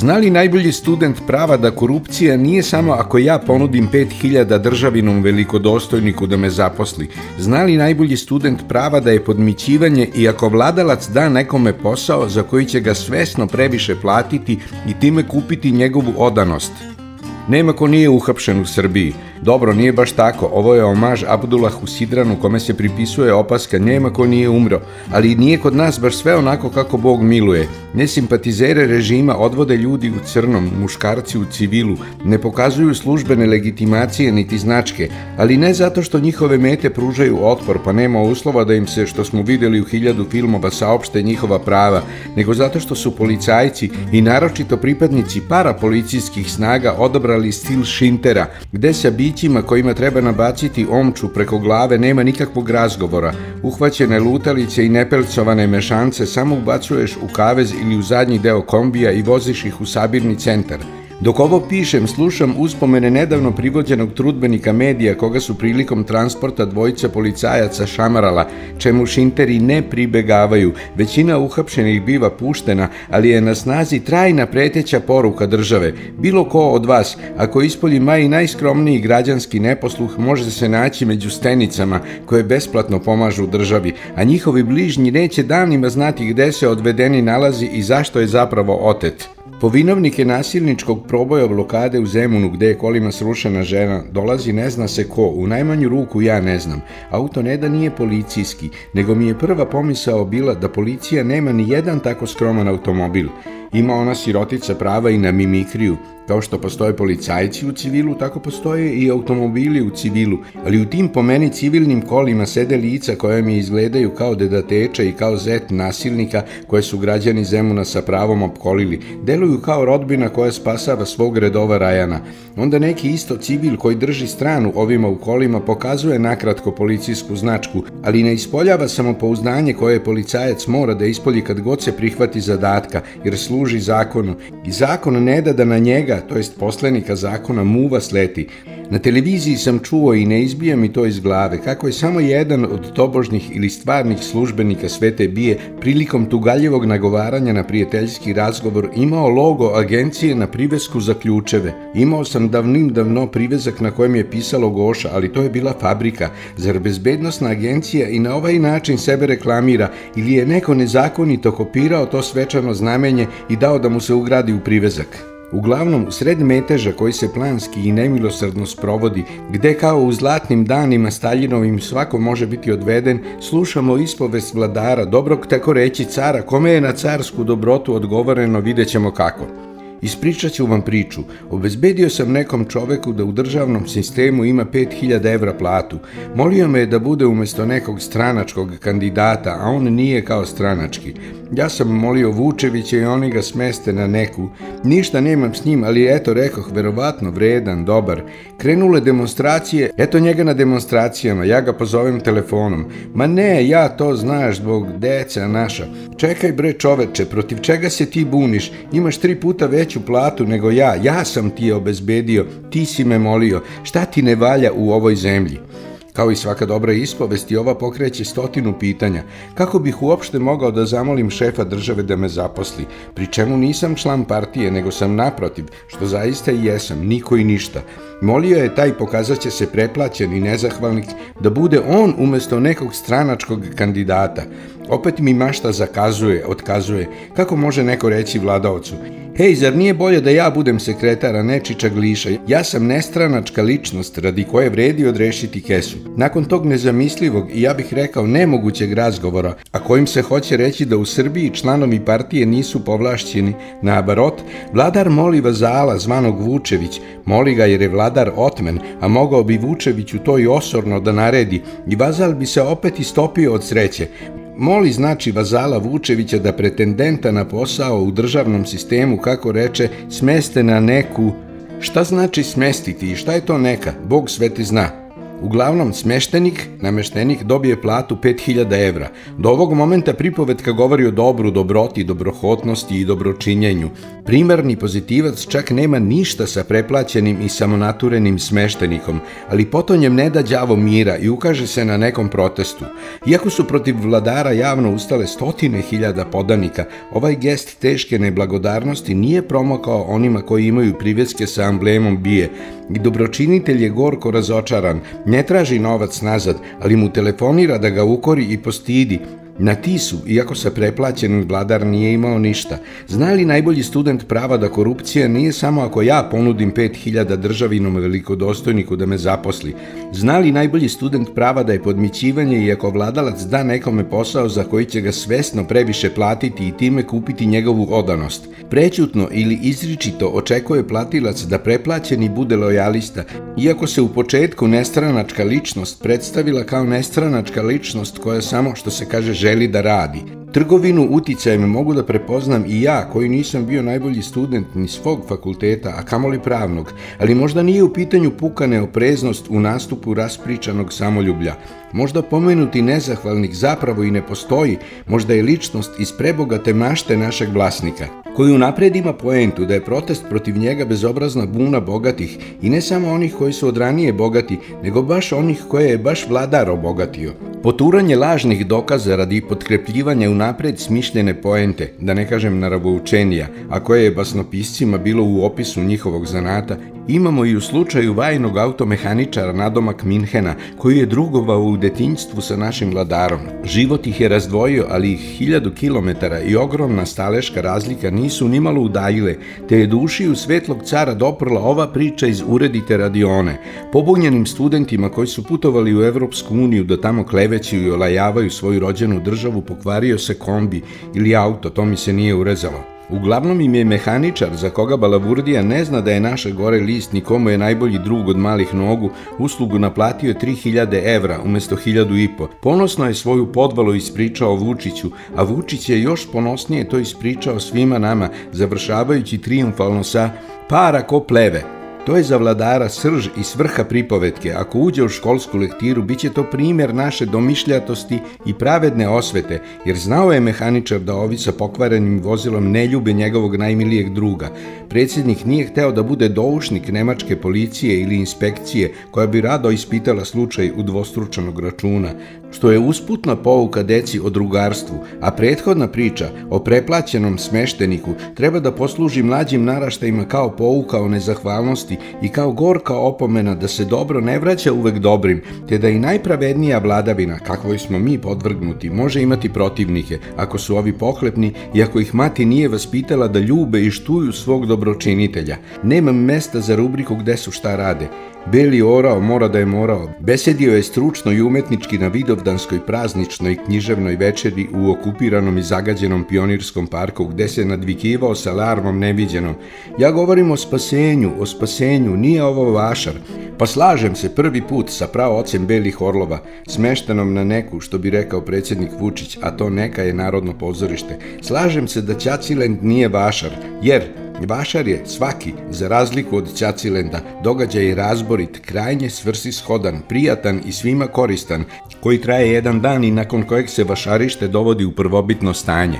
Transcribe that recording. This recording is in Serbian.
Zna li najbolji student prava da korupcija nije samo ako ja ponudim 5000 državinom velikodostojniku da me zaposli? Zna li najbolji student prava da je podmićivanje i ako vladalac da nekome posao za koji će ga svesno previše platiti i time kupiti njegovu odanost? Nema ko nije uhapšen u Srbiji. Dobro, nije baš tako, ovo je omaž Abdulahu Sidranu kome se pripisuje opaska nema ko nije umro, ali nije kod nas baš sve onako kako Bog miluje. Nesimpatizere režima odvode ljudi u crnom, muškarci u civilu, ne pokazuju službene legitimacije niti značke, ali ne zato što njihove mete pružaju otpor pa nema uslova da im se, što smo videli u 1000 filmova, saopšte njihova prava, nego zato što su policajci i naročito pripadnici parapolicijskih snaga odabrali stil Šintera, gde sa bićima kojima treba nabaciti omču preko glave nema nikakvog razgovora. Uhvaćene lutalice i nepelcovane mešance samo ubacuješ u kavez ili u zadnji deo kombija i voziš ih u sabirni centar. Dok ovo pišem, slušam uspomene nedavno privođenog trudbenika medija koga su prilikom transporta dvojica policajaca šamarala, čemu Šinteri ne pribegavaju. Većina uhapšenih biva puštena, ali je na snazi trajna preteća poruka države. Bilo ko od vas, ako ispolji i najskromniji građanski neposluh, može se naći među stenicama koje besplatno pomažu državi, a njihovi bližnji neće danima znati gde se odvedeni nalazi i zašto je zapravo otet. Povinovnike nasilničkog proboja blokade u Zemunu, gde je kolima srušena žena, dolazi ne zna se ko, u najmanju ruku ja ne znam. Auto ne da nije policijski, nego mi je prva pomisao bila da policija nema ni jedan tako skroman automobil. Ima ona sirotica prava i na mimikriju. Kao što postoje policajci u civilu, tako postoje i automobili u civilu, ali u tim po meni civilnim kolima sede lica koja mi izgledaju kao deda Teča i kao zet nasilnika koje su građani Zemuna sa pravom opkolili. Deluju kao rodbina koja spasava svog redova Rajana. Onda neki isto civil koji drži stranu ovima u kolima pokazuje nakratko policijsku značku, ali ne ispoljava samopouzdanje koje policajac mora da ispolji kad god se prihvati zadatka, jer služi zakonu. I zakon ne da na njega, to jest poslenika zakona, muva sleti. Na televiziji sam čuo i ne izbija mi to iz glave, kako je samo jedan od tobožnih ili stvarnih službenika Svete Bije prilikom tugaljevog nagovaranja na prijateljski razgovor imao logo agencije na privesku za ključeve. Imao sam davno privezak na kojem je pisalo Goša, ali to je bila fabrika. Zar bezbednosna agencija i na ovaj način sebe reklamira ili je neko nezakonito kopirao to svečano znamenje i dao da mu se ugradi u privezak? Uglavnom, sred meteža koji se planski i nemilosrdno sprovodi, gde kao u zlatnim danima Staljinovim svako može biti odveden, slušamo ispovest vladara, dobrog tako reći cara, kome je na carsku dobrotu odgovoreno, vidjet ćemo kako. Ispričat ću vam priču. Obezbedio sam nekom čoveku da u državnom sistemu ima 5000 evra platu. Molio me je da bude umesto nekog stranačkog kandidata, a on nije kao stranački. Ja sam molio Vučevića i oni ga smeste na neku. Ništa nemam s njim, ali eto rekoh, verovatno vredan, dobar. Krenule demonstracije, eto njega na demonstracijama, ja ga pozovem telefonom. Ma ne, ja to znaš zbog deca naša. Čekaj bre čoveče, protiv čega se ti buniš? Imaš 3 puta veću platu nego ja sam ti je obezbedio, ti si me molio, šta ti ne valja u ovoj zemlji? Kao i svaka dobra ispovest, i ova pokreće 100 pitanja. Kako bih uopšte mogao da zamolim šefa države da me zaposli, pri čemu nisam član partije, nego sam naprotiv, što zaista i jesam, niko i ništa. Molio je taj pokazaće se preplaćen i nezahvalnik da bude on umesto nekog stranačkog kandidata. Opet mi mašta zakazuje, otkazuje. Kako može neko reći vladaocu? Hej, zar nije bolje da ja budem sekretar, a ne čičagliša? Ja sam nestranačka ličnost radi koje vredi odrešiti kesu. Nakon tog nezamislivog i ja bih rekao nemogućeg razgovora, a kojim se hoće reći da u Srbiji članovi partije nisu povlašćeni, nabarot, vladar moli vazala zvanog Vučević, moli ga jer je vladar otmen, a mogao bi Vučeviću to i osorno da naredi i vazal bi se opet istopio od sreće. Moli znači vazala Vučevića da pretendenta na posao u državnom sistemu, kako reče, smeste na neku. Šta znači smestiti i šta je to neka? Bog sveti zna. Uglavnom, nameštenik dobije platu 5000 evra. Do ovog momenta pripovetka govori o dobru, dobroti, dobrohotnosti i dobročinjenju. Primarni pozitivac čak nema ništa sa preplaćenim i samonaturenim smeštenikom, ali potonjem ne da đavo mira i ukaže se na nekom protestu. Iako su protiv vladara javno ustale 100.000 podanika, ovaj gest teške neblagodarnosti nije promakao onima koji imaju priveske sa amblemom bije. I dobročinitelj je gorko razočaran, ne traži novac nazad, ali mu telefonira da ga ukori i postidi. Na Tisu, iako sa preplaćenim vladar nije imao ništa. Zna li najbolji student prava da korupcija nije samo ako ja ponudim 5000 državinom velikodostojniku da me zaposli? Zna li najbolji student prava da je podmićivanje i ako vladalac da nekome posao za koji će ga svesno previše platiti i time kupiti njegovu odanost? Prećutno ili izričito očekuje platilac da preplaćeni bude lojalista, iako se u početku nestranačka ličnost predstavila kao nestranačka ličnost koja samo, što se kaže, želi da radi. Trgovinu uticajem mogu da prepoznam i ja, koji nisam bio najbolji student ni svog fakulteta, a kamoli pravnog, ali možda nije u pitanju puka neopreznost u nastupu raspričanog samoljublja. Možda pomenuti nezahvalnik zapravo i ne postoji, možda je ličnost iz prebogate mašte našeg vlasnika, koji unapred ima poentu da je protest protiv njega bezobrazna buna bogatih i ne samo onih koji su od ranije bogati, nego baš onih koje je baš vladar obogatio. Poturanje lažnih dokaza radi potkrepljivanja unapred smišljene poente, da ne kažem naravoučenija, a koje je basnopiscima bilo u opisu njihovog zanata, imamo i u slučaju vajnog automehaničara nadomak Minhena, koji je drugovao u detinjstvu sa našim vladarom. Život ih je razdvojio, ali ih 1000 kilometara i ogromna staleška razlika nisu nimalo udaljile, te je dušiju svetlog cara doprla ova priča iz uredite radione. Pobunjenim studentima koji su putovali u Evropsku uniju da tamo kleveću i olajavaju svoju rođenu državu pokvario se kombi ili auto, to mi se nije urezalo. Uglavnom im je mehaničar, za koga balavurdija ne zna da je naše gore list nikomu je najbolji drug od malih nogu, uslugu naplatio 3000 evra umesto 1500. Ponosno je svoju podvalu ispričao Vučiću, a Vučić je još ponosnije to ispričao svima nama, završavajući trijumfalno sa para ko pleve. To je za vladara srž i svrha pripovetke. Ako uđe u školsku lektiru, bit će to primjer naše domišljatosti i pravedne osvete, jer znao je mehaničar da ovi sa pokvarenim vozilom ne ljube njegovog najmilijeg druga. Predsjednik nije hteo da bude doušnik nemačke policije ili inspekcije, koja bi rado ispitala slučaj udvostručenog računa, što je usputna pouka deci o drugarstvu, a prethodna priča o preplaćenom smešteniku treba da posluži mlađim naraštajima kao pouka o nezahvalnosti i kao gorka opomena da se dobro ne vraća uvek dobrim, te da i najpravednija vladavina, kakvoj smo mi podvrgnuti, može imati protivnike, ako su ovi pohlepni i ako ih mati nije vaspitala da ljube i štuju svog dobročinitelja. Nemam mesta za rubriku gde su šta rade. Beli orao mora da je morao. Besedio je stručno i umetnički na vidovdanskoj prazničnoj književnoj večeri u okupiranom i zagađenom Pionirskom parku, gde se nadvikivao sa larmom neviđenom. Ja govorim o spasenju, nije ovo vašar. Pa slažem se prvi put sa praocem belih orlova, smeštenom na neku, što bi rekao predsjednik Vučić, a to neka je Narodno pozorište. Slažem se da Ćacilend nije vašar, jer vašar je svaki, za razliku od Ćacilenda, događaj je razborit, krajnje svrsishodan, prijatan i svima koristan, koji traje jedan dan i nakon kojeg se vašarište dovodi u prvobitno stanje.